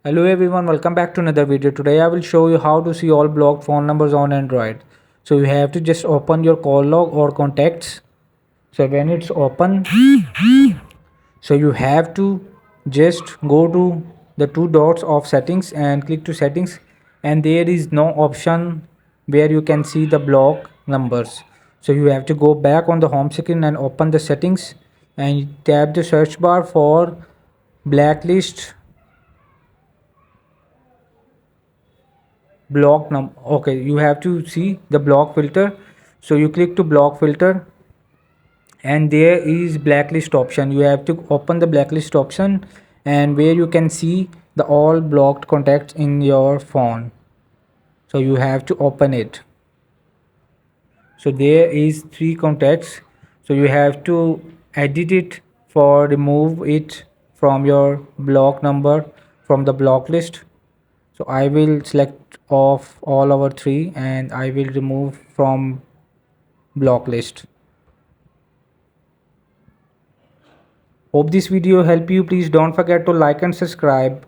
Hello everyone, welcome back to another video. Today I will show you how to see all blocked phone numbers on Android. So you have to just open your call log or contacts. So when it's open, so you have to just go to the two dots of settings and click to settings, and there is no option where you can see the block numbers. So you have to go back on the home screen and open the settings and tap the search bar for blacklist okay, you have to see the block filter. So you click to block filter, and there is blacklist option. You have to open the blacklist option, and where you can see the all blocked contacts in your phone. So you have to open it. So there is three contacts, so you have to edit it for remove it from your block number from the block list. So I will select off all our three and I will remove from block list. Hope this video help you. Please don't forget to like and subscribe.